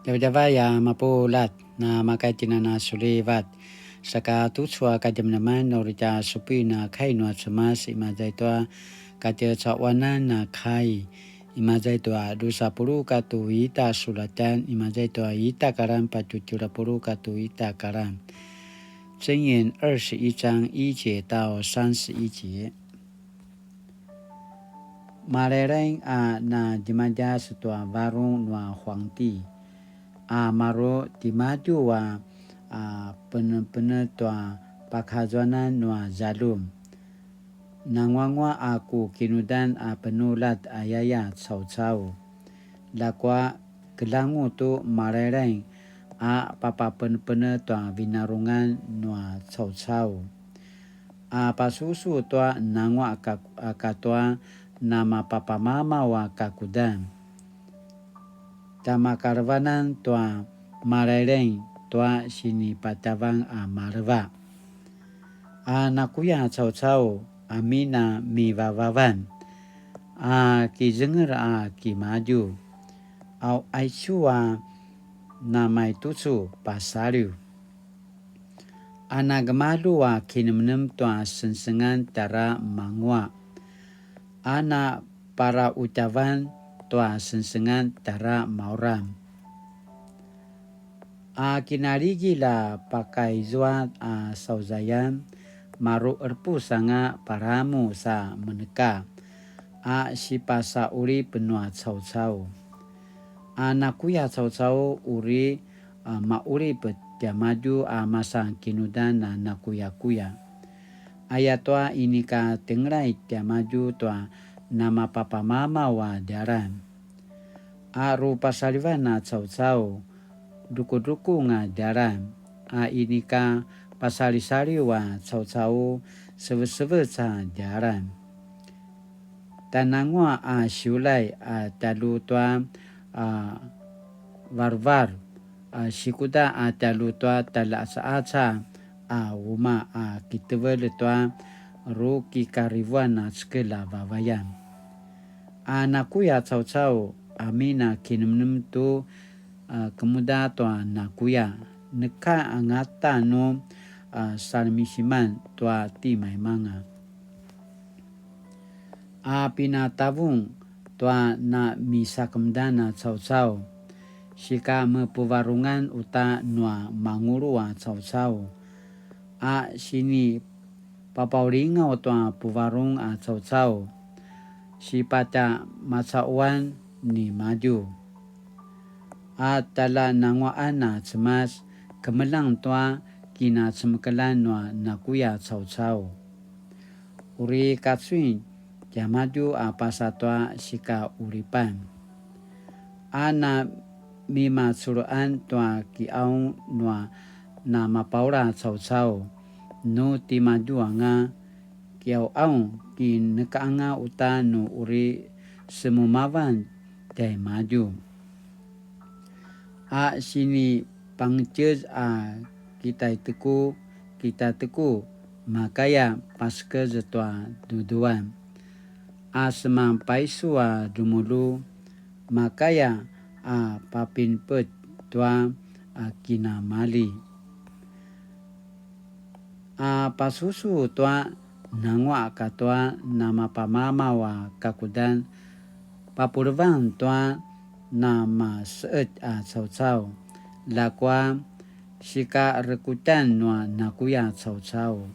Dawdawaya mapulat na makaitina na sulivat. Saka tutsua kajam naman norita supi na kai no atsumas imazaitoa katia cawana na kai. Imazaitoa dusa puru katu ita sulatan imazaitoa ita karam patutura puru katu ita karam. 箴言21章1节到31节。Marereng na dimaja setua varung na huangdi. Maro dimaju wa benar-benar tua pakhajuanan na zalum. Nangwangwa aku kinudan penulat ayaya cau-cau. Lakwa gelangu tu marereng papa benar-benar tua binarungan na cau-cau. Pasusu tua nangwa katua nama papa mama wa kakudan. Tama karvanan tua marereng tua sini patavang marva. Nakuya cau-cau amina mi vavavan. Ki zenger ki maju. Au aisua namai tutsu pasariu. Nagemalu kinemnem tua sensengan tara mangwa. Ana para utavan tua sensengan tara mauram. Kinarigi la pakai zua sauzayan maru erpu sanga paramu sa meneka. Sipasa uri penua cau-cau. Nakuya cau-cau uri mauri petiamaju masang kinudan na nakuya-kuya. Ayatwa inika tengrai tiamaju tua nama papa mama wa daran. Rupa salivan na cau-cau duku-duku nga daran. Inika pasali-sali wa cau-cau sebe-sebe sa daran. Tanangwa siulai talu tua varvar. Sikuda talu tua tala asa-asa wuma kitewele tua ruki karibuan skela vavayan. Nakuya cau-cau amina kinemnem tu kemuda tua nakuya. Neka angata no salmisiman tua timai manga. Pinatavung tua na misa kemdana cau-cau. Sika mepuvarungan uta nua manguru cau-cau. Sini papauringa tua puvarung cau-cau. Si pata masauan ni maju. Tala nangwaan cemas kemelang tua kina semekalan nakuya cau-cau. Uri katsuin jamaju pasatwa sika uripan. Na mima suruan tua kiaung na mapaura cau-cau. No timaju anga kiau aung ki nekaanga uta no uri semumawan dai maju. Sini pangcez kita teku makaya paske zetua duduan. Semang paisu dumulu makaya papin pet tua kina mali. Pasusu tua nangwa katua nama pamama wa kakudan papurvan tua nama seet cau-cau. Lakwa sika rekutan nakuya cau-cau.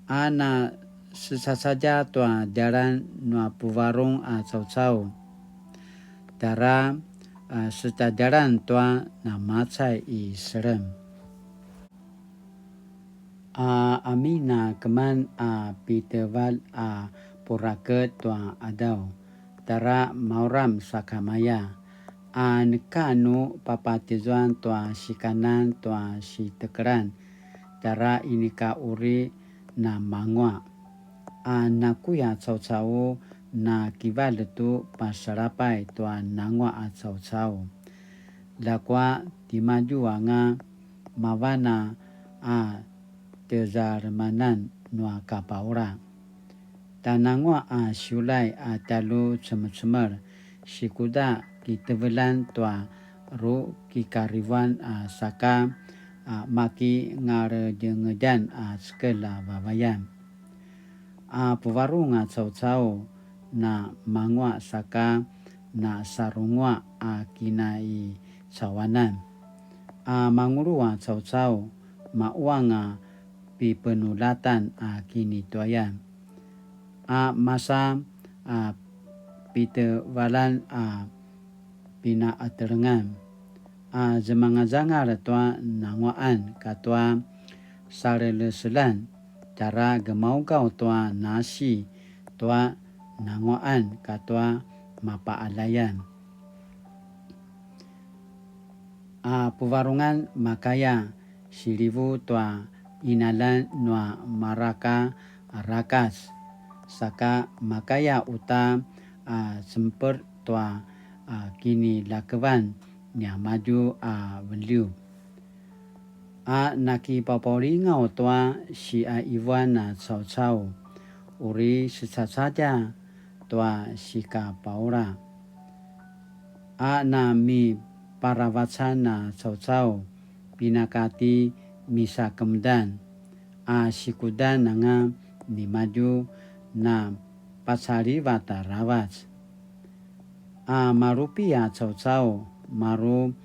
Na sesasaja tua jalan puvarung cau-cau. Tara setajaran tua macai serem. Amina keman pitewal puraket tua adau. Tara mauram sakamaya. Nekanu papatizuan tua sikanan tua si tekeran. Tara inika uri na mangwa. Nakuya cau-cau na kibal tu pasarapai tua nangwa cau-cau. Lakwa dimaju anga mawana tezarmanan nua kapaura. Tanangwa siulai talu cemer-cemer. Sikuda ki tevelan tua ru kikariwan saka maki ngare jengedan skela babayan. Puwaru cau-cau na mangwa saka na sarungwa kinai cawanan. Manguru cau-cau mauang pi penulatan kini tuayan. Masa pitewalan pina aterengan. Zemanga-zanga tua nangwaan katua sareleselan cara gemau kau tua nasi tua nangwaan katua mapaalayan. Puwarungan makaya silivu tua inalan nua maraka rakas saka makaya uta semper tua kini lakewan nya maju beliu. Naki paporinga tua si iwan cau-cau uri sesa saja tua sika paura. Na mi parawacana cau-cau pinakati misa kemudan sikudan nanga ni maju na pasari wata rawats. Marupi cau-cau maru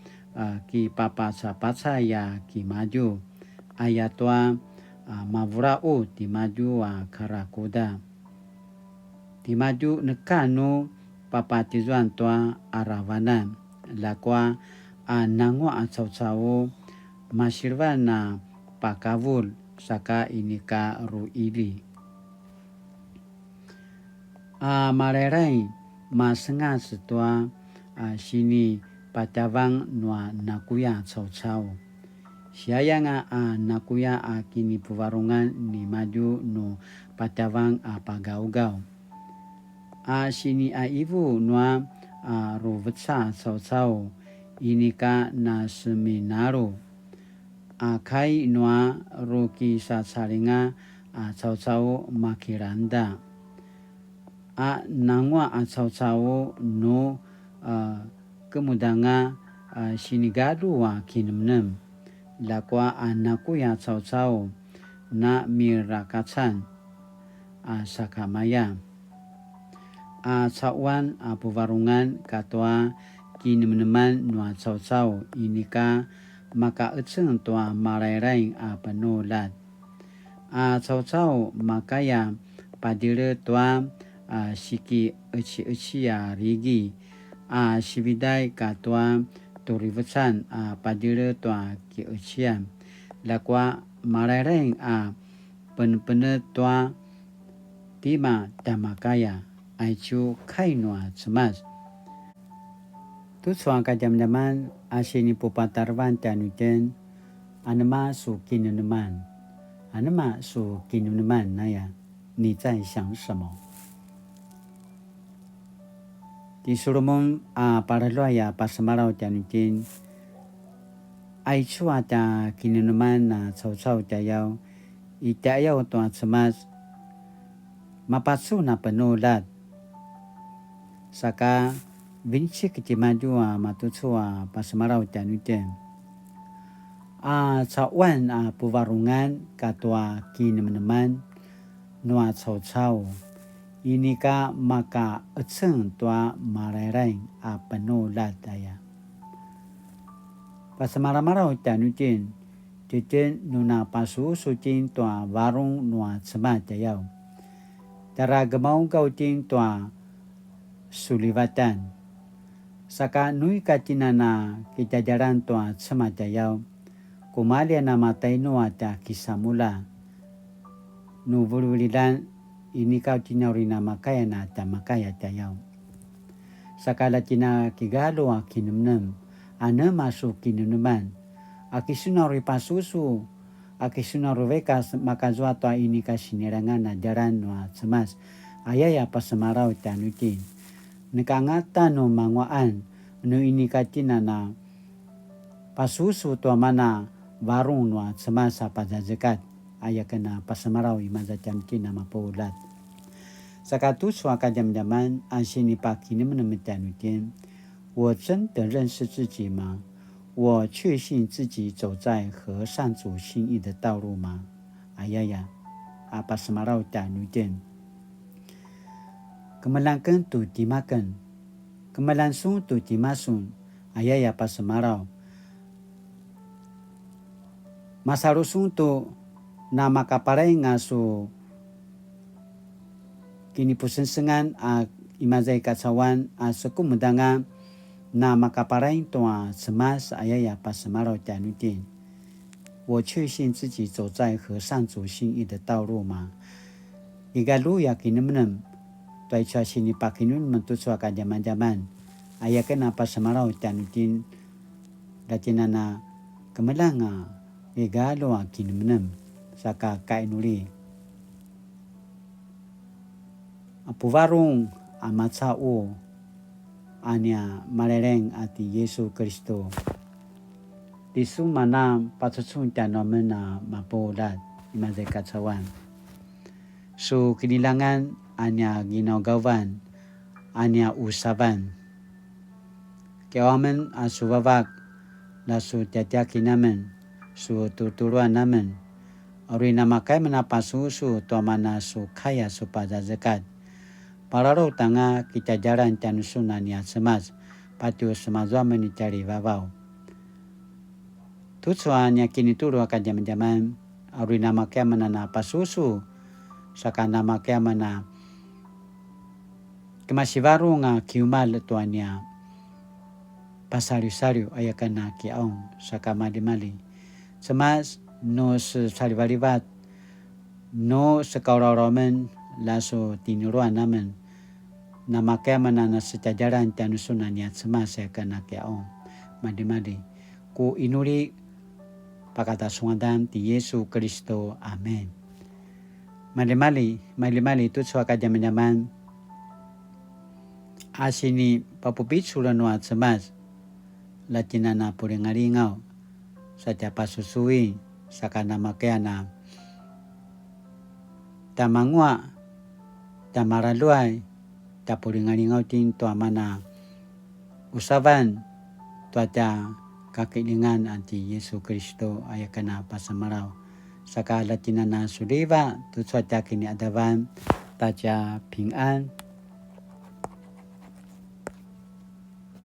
ki papaca ya ki maju ayatua mavurau ti maju karakuda ti maju nekanu papatizuan tua arawanan lakwa nangwa cau-cau masirwan pakavul saka inika ruili. Marerai masenga setua sini patawang nua nakuya cau-cau. Siaya nakuya kini puwarungan ni maju no patawang pagau-gau. Sini ibu nua ruvetsa cau-cau inika na seminaru. Kai nua ruki sasaringa cau-cau makiranda. Nangwa cau-cau no kemudanga sinigadu kinemnem lakwa nakuya cau-cau na mirakatsan sakamaya. Cauan puwarungan katua kinemneman nua cau-cau inika maka etseng tua marairai penulat. Cau-cau makaya padire tua siki eci rigi sibidai katua turivetsan padire tua ki ecian lakwa marairai pen tua tima tamakaya aicu kainua cemas. Tu suang kajam-jaman asini pupatarwan tanuten anema su kineneman. Anema su kineneman naya ni zai想什么? Di surumong paraloya pasamarau tanuten aicu ata kineneman cau-cau tayau itayau tua cemas mapatsu na penulat saka vinci kecimaju matucu pasamarau tanuten. Cauan puwarungan katua kinemeneman nua cau-cau inika maka etseng tua marairai penulat daya. Pasamaramaraw tanuten teten nuna pasusutin tua warung nua cemat dayaw. Tara gemau kautin tua sulivatan. Saka nui katinana kitajaran tua cemat dayaw. Kumalia na matay nua ta kisamula. Nubululilan ini kau tinauri na makaya na ta makaya dayaw. Sakala tina kigalo kinemnem. Ana masuk kineneman. Akisunari pasusu. Akisunari wekas makazwa tua ini kasinirangan na jaran nua cemas. Ayaya pasamarau tanutin. Nekangata no mangwaan. No ini katina na pasusu tua mana warung nua cemas pajajekat. Ayakana pasamarau imaza tanutin nama paulat. Sakatu suaka jam-jaman asini pakini menemetanutin. 我真的认识自己吗？我确信自己走在合上主心意的道路吗？哎呀呀，apa semarau dan nujen. Kemelangkan tu dimakan, kemelangsung tu dimasun. Ayah ya pas semarau. Masarusung tu nama kaparai ngasu kini pusensengan imazai kacawan suku mudanga nama kaparai tua semas ayah ya pas semarau dan nujen. 我确信自己走在和上主心意的道路吗？一个路要给你们能对出心里把给你们都说个zaman-zaman ayah kenapa semarau dan din datinana kemelanga iga lu kini menem saka kai nuli apu warung amatsa u ania malereng ati Yesus Kristo disu mana patutsun tanomena mapolat imazai kacawan so kinilangan anya ginagawan anya usaban kawamen asubabak lasu tiataki namen su tuturuan namen ori namakai menapasusu to mana su kaya supada zakat pararo tanga kita jalan tanusunan ya semas patio semazwa menicari babau tujuannya kini turu akan zaman-zaman ori namakai menapasusu saka namakai mana kemasi baru nga kiumal tuanya pasariu-sariu ayakana kiaon saka mali-mali semas no salibat no sekaurauramen laso tinuruan namen namakai manana sejajaran tanusunan ya semas ayakana kiaon mali-mali ku inuri pakata sungadan ti Yesus Kristo amen. Mali-mali itu suaka zaman-zaman asini papupitsura no at semas latina na puringaringaw sa tiapasusui sa kanamakya na tamangwa tamaraluay tapuringaringaw tin to amana usaban to atya kakilingan anti Yesus Kristo ayakana pasamaraw saka latina na suliva to sa atya kini adaban tatya ping an